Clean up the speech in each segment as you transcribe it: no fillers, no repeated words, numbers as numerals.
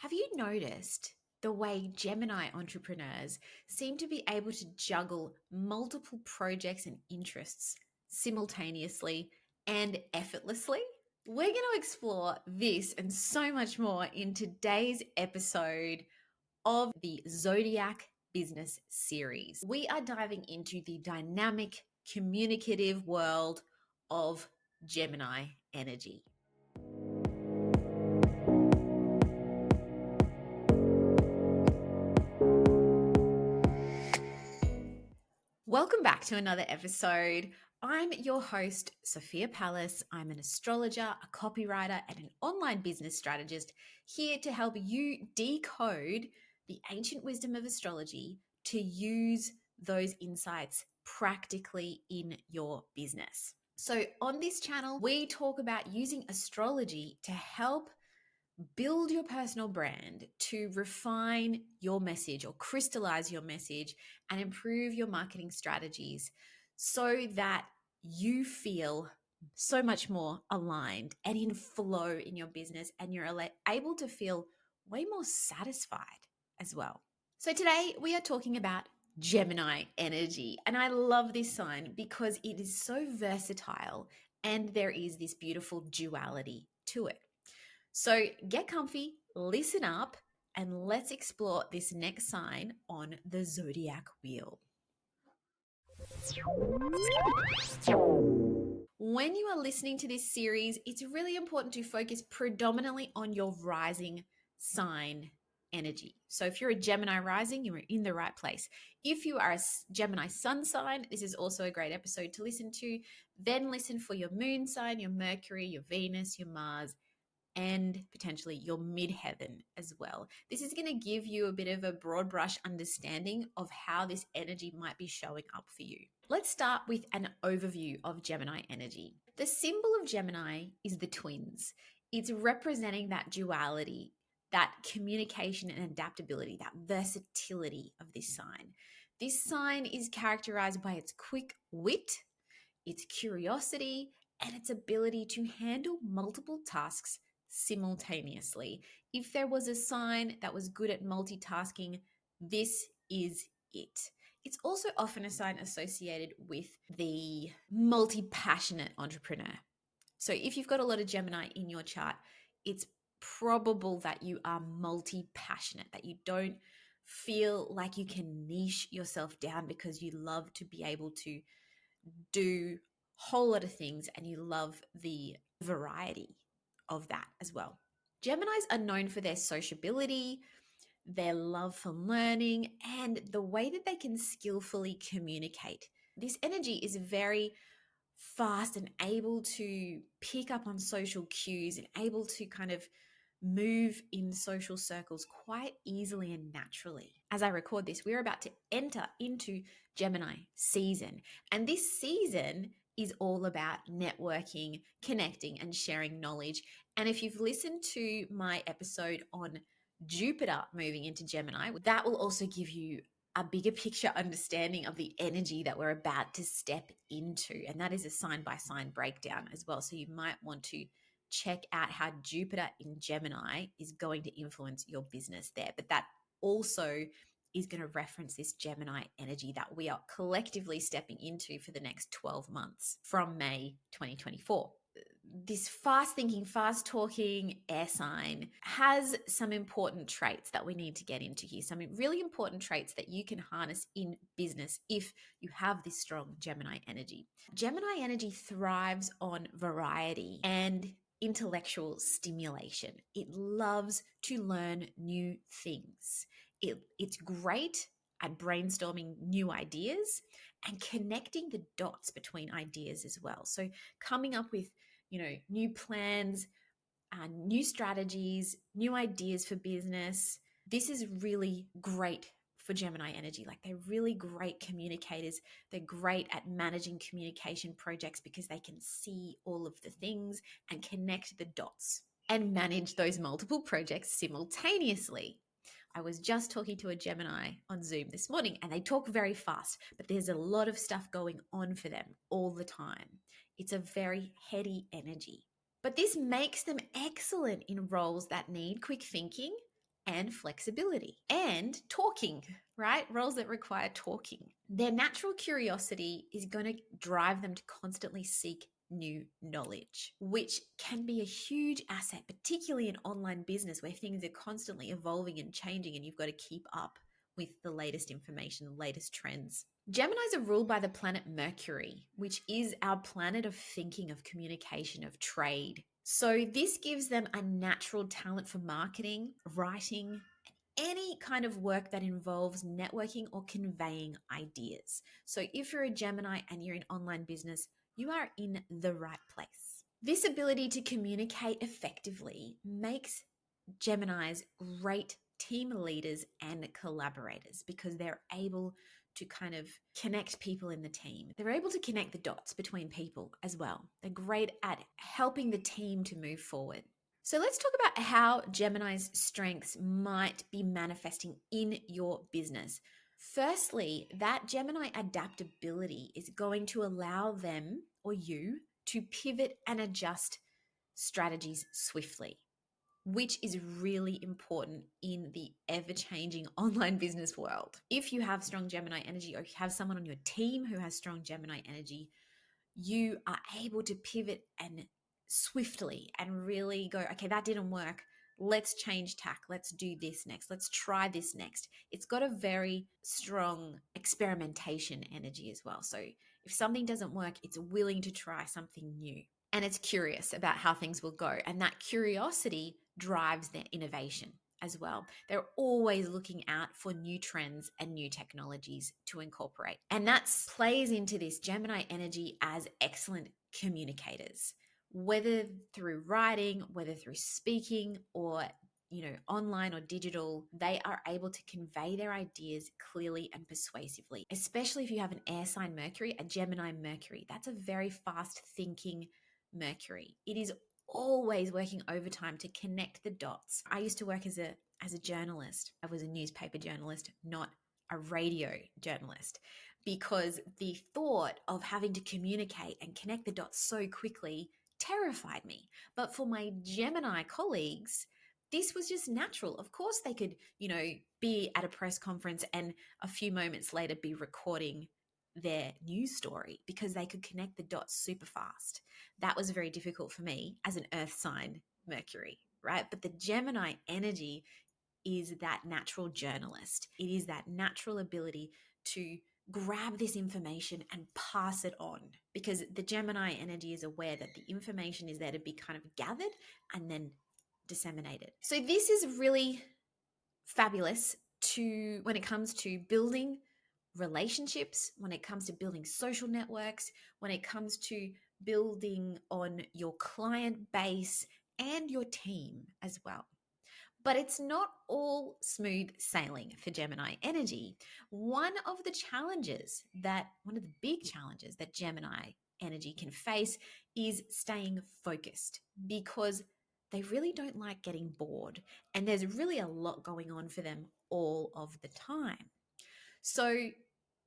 Have you noticed the way Gemini entrepreneurs seem to be able to juggle multiple projects and interests simultaneously and effortlessly? We're going to explore this and so much more in today's episode of the Zodiac Business Series. We are diving into the dynamic, communicative world of Gemini energy. Welcome back to another episode. I'm your host, Sophia Palace. I'm an astrologer, a copywriter, and an online business strategist here to help you decode the ancient wisdom of astrology to use those insights practically in your business. So on this channel, we talk about using astrology to help build your personal brand, to refine your message or crystallize your message and improve your marketing strategies so that you feel so much more aligned and in flow in your business, and you're able to feel way more satisfied as well. So today we are talking about Gemini energy, and I love this sign because it is so versatile and there is this beautiful duality to it. So get comfy, listen up, and let's explore this next sign on the zodiac wheel. When you are listening to this series, it's really important to focus predominantly on your rising sign energy. So if you're a Gemini rising, you are in the right place. If you are a Gemini sun sign, this is also a great episode to listen to. Then listen for your moon sign, your Mercury, your Venus, your Mars, and potentially your midheaven as well. This is going to give you a bit of a broad brush understanding of how this energy might be showing up for you. Let's start with an overview of Gemini energy. The symbol of Gemini is the twins. It's representing that duality, that communication and adaptability, that versatility of this sign. This sign is characterized by its quick wit, its curiosity, and its ability to handle multiple tasks simultaneously. If there was a sign that was good at multitasking, this is it. It's also often a sign associated with the multi-passionate entrepreneur. So if you've got a lot of Gemini in your chart, it's probable that you are multi-passionate, that you don't feel like you can niche yourself down because you love to be able to do a whole lot of things and you love the variety of that as well. Geminis are known for their sociability, their love for learning, and the way that they can skillfully communicate. This energy is very fast and able to pick up on social cues and able to kind of move in social circles quite easily and naturally. As I record this, we're about to enter into Gemini season, and this season is all about networking, connecting, and sharing knowledge. And if you've listened to my episode on Jupiter moving into Gemini, that will also give you a bigger picture understanding of the energy that we're about to step into. And that is a sign by sign breakdown as well. So you might want to check out how Jupiter in Gemini is going to influence your business there. But that also is going to reference this Gemini energy that we are collectively stepping into for the next 12 months from May 2024. This fast thinking, fast talking air sign has some important traits that we need to get into here. Some really important traits that you can harness in business if you have this strong Gemini energy. Gemini energy thrives on variety and intellectual stimulation. It loves to learn new things. It's great at brainstorming new ideas and connecting the dots between ideas as well. So coming up with, new plans, new strategies, new ideas for business. This is really great for Gemini energy. Like, they're really great communicators. They're great at managing communication projects because they can see all of the things and connect the dots and manage those multiple projects simultaneously. I was just talking to a Gemini on Zoom this morning, and they talk very fast, but there's a lot of stuff going on for them all the time. It's a very heady energy. But this makes them excellent in roles that need quick thinking and flexibility and talking, right? Roles that require talking. Their natural curiosity is going to drive them to constantly seek new knowledge, which can be a huge asset, particularly in online business where things are constantly evolving and changing and you've got to keep up with the latest information, the latest trends. Geminis are ruled by the planet Mercury, which is our planet of thinking, of communication, of trade. So this gives them a natural talent for marketing, writing, any kind of work that involves networking or conveying ideas. So if you're a Gemini and you're in online business, you are in the right place. This ability to communicate effectively makes Geminis great team leaders and collaborators because they're able to kind of connect people in the team. They're able to connect the dots between people as well. They're great at helping the team to move forward. So let's talk about how Gemini's strengths might be manifesting in your business. Firstly, that Gemini adaptability is going to allow them or you to pivot and adjust strategies swiftly, which is really important in the ever-changing online business world. If you have strong Gemini energy or you have someone on your team who has strong Gemini energy, you are able to pivot and swiftly and really go, okay, that didn't work. Let's change tack. Let's do this next. Let's try this next. It's got a very strong experimentation energy as well. So if something doesn't work, it's willing to try something new. And it's curious about how things will go. And that curiosity drives their innovation as well. They're always looking out for new trends and new technologies to incorporate. And that plays into this Gemini energy as excellent communicators, whether through writing, whether through speaking, or online or digital. They are able to convey their ideas clearly and persuasively, especially if you have an air sign Mercury, a Gemini Mercury. That's a very fast thinking Mercury. It is always working overtime to connect the dots. I used to work as a journalist. I was a newspaper journalist, not a radio journalist, because the thought of having to communicate and connect the dots so quickly terrified me. But for my Gemini colleagues, this was just natural. Of course, they could, be at a press conference and a few moments later be recording their news story because they could connect the dots super fast. That was very difficult for me as an earth sign Mercury, right? But the Gemini energy is that natural journalist. It is that natural ability to grab this information and pass it on, because the Gemini energy is aware that the information is there to be kind of gathered and then disseminated. So this is really fabulous when it comes to building relationships, when it comes to building social networks, when it comes to building on your client base and your team as well. But it's not all smooth sailing for Gemini energy. One of the big challenges that Gemini energy can face is staying focused, because they really don't like getting bored, and there's really a lot going on for them all of the time. So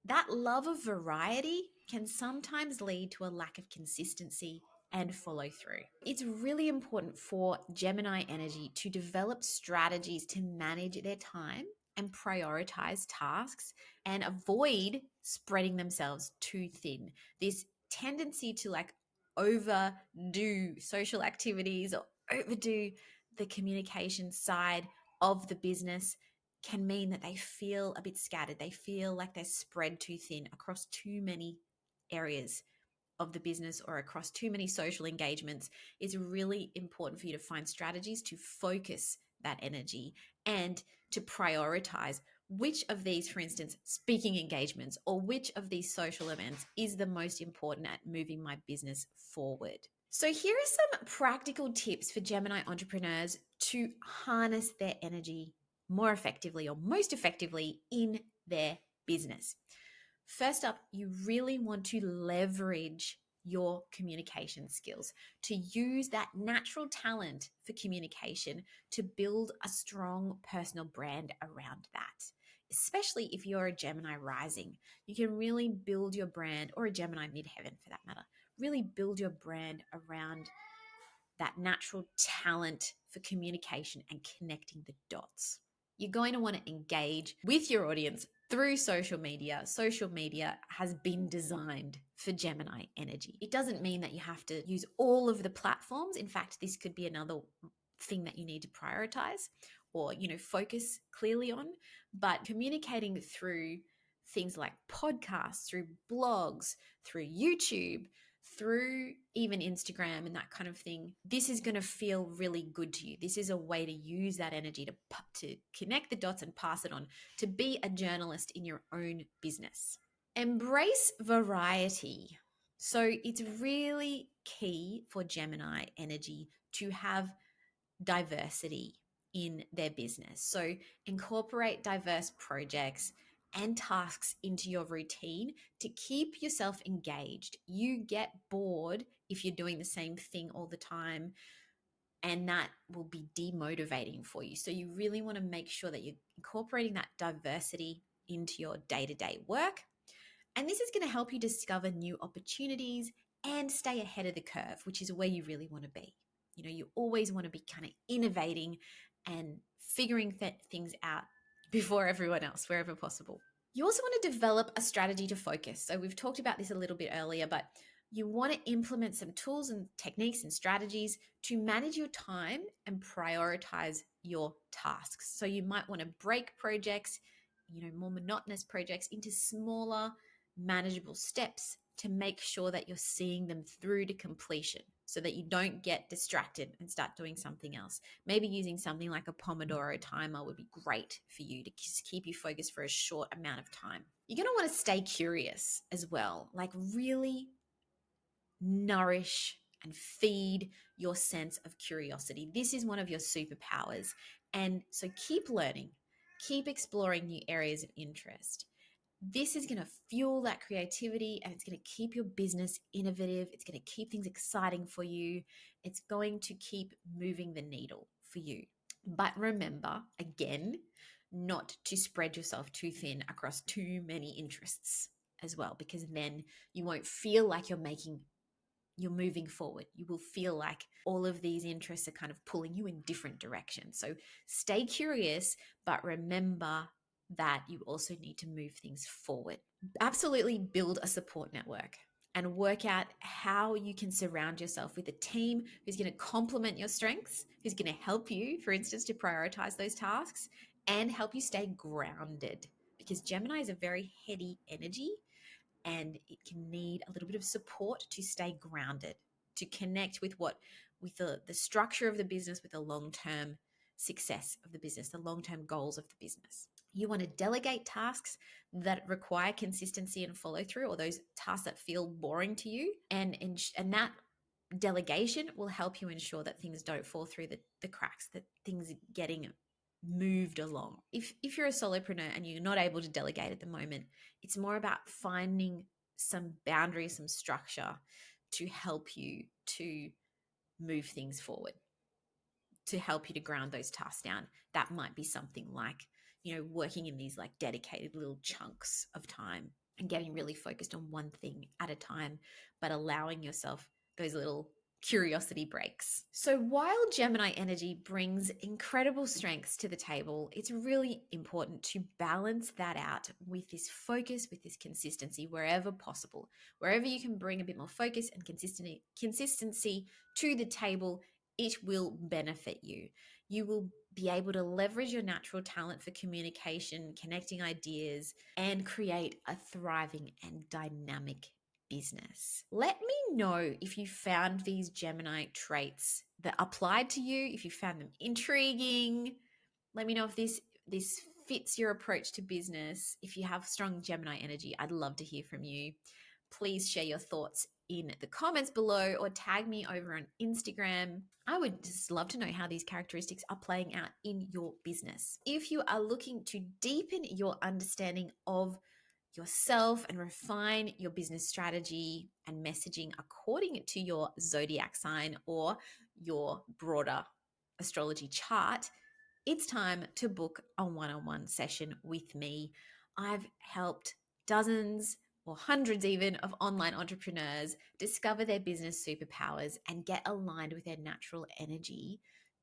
that love of variety can sometimes lead to a lack of consistency and follow through. It's really important for Gemini energy to develop strategies to manage their time and prioritize tasks and avoid spreading themselves too thin. This tendency to overdo social activities or overdo the communication side of the business can mean that they feel a bit scattered. They feel like they're spread too thin across too many areas of the business or across too many social engagements. It's really important for you to find strategies to focus that energy and to prioritize which of these, for instance, speaking engagements or which of these social events is the most important at moving my business forward. So here are some practical tips for Gemini entrepreneurs to harness their energy more effectively or most effectively in their business. First up, you really want to leverage your communication skills, to use that natural talent for communication to build a strong personal brand around that. Especially if you're a Gemini rising, you can really build your brand, or a Gemini midheaven for that matter, really build your brand around that natural talent for communication and connecting the dots. You're going to want to engage with your audience through social media. Social media has been designed for Gemini energy. It doesn't mean that you have to use all of the platforms. In fact, this could be another thing that you need to prioritize or, focus clearly on. But communicating through things like podcasts, through blogs, through YouTube, through even Instagram and that kind of thing, this is going to feel really good to you. This is a way to use that energy to connect the dots and pass it on, to be a journalist in your own business. Embrace variety. So it's really key for Gemini energy to have diversity in their business. So incorporate diverse projects and tasks into your routine to keep yourself engaged. You get bored if you're doing the same thing all the time, and that will be demotivating for you. So you really want to make sure that you're incorporating that diversity into your day-to-day work. And this is going to help you discover new opportunities and stay ahead of the curve, which is where you really want to be. You always want to be kind of innovating and figuring things out before everyone else, wherever possible. You also want to develop a strategy to focus. So we've talked about this a little bit earlier, but you want to implement some tools and techniques and strategies to manage your time and prioritize your tasks. So you might want to break projects, more monotonous projects, into smaller, manageable steps to make sure that you're seeing them through to completion so that you don't get distracted and start doing something else. Maybe using something like a Pomodoro timer would be great for you to just keep you focused for a short amount of time. You're going to want to stay curious as well, like really nourish and feed your sense of curiosity. This is one of your superpowers. And so keep learning, keep exploring new areas of interest. This is going to fuel that creativity and it's going to keep your business innovative. It's going to keep things exciting for you. It's going to keep moving the needle for you. But remember, again, not to spread yourself too thin across too many interests as well, because then you won't feel like you're moving forward. You will feel like all of these interests are kind of pulling you in different directions. So stay curious, but remember that you also need to move things forward. Absolutely build a support network and work out how you can surround yourself with a team who's going to complement your strengths, who's going to help you, for instance, to prioritize those tasks and help you stay grounded, because Gemini is a very heady energy and it can need a little bit of support to stay grounded, to connect with the structure of the business, with the long-term success of the business, the long-term goals of the business. You want to delegate tasks that require consistency and follow through, or those tasks that feel boring to you. And that delegation will help you ensure that things don't fall through the cracks, that things are getting moved along. If you're a solopreneur and you're not able to delegate at the moment, it's more about finding some boundaries, some structure to help you to move things forward, to help you to ground those tasks down. That might be something like, working in these like dedicated little chunks of time and getting really focused on one thing at a time, but allowing yourself those little curiosity breaks. So while Gemini energy brings incredible strengths to the table, it's really important to balance that out with this focus, with this consistency wherever possible. Wherever you can bring a bit more focus and consistency to the table, it will benefit you. You will be able to leverage your natural talent for communication, connecting ideas, and create a thriving and dynamic business. Let me know if you found these Gemini traits that applied to you, if you found them intriguing. Let me know if this fits your approach to business. If you have strong Gemini energy, I'd love to hear from you. Please share your thoughts in the comments below or tag me over on Instagram. I would just love to know how these characteristics are playing out in your business. If you are looking to deepen your understanding of yourself and refine your business strategy and messaging according to your zodiac sign or your broader astrology chart, it's time to book a one-on-one session with me. I've helped dozens or hundreds even of online entrepreneurs discover their business superpowers and get aligned with their natural energy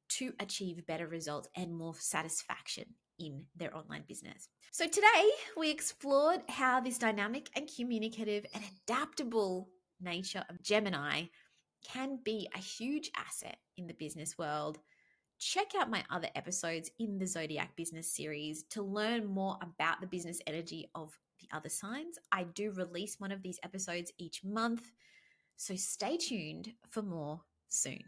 to achieve better results and more satisfaction in their online business. So today we explored how this dynamic and communicative and adaptable nature of Gemini can be a huge asset in the business world. Check out my other episodes in the Zodiac Business Series to learn more about the business energy of the other signs. I do release one of these episodes each month, so stay tuned for more soon.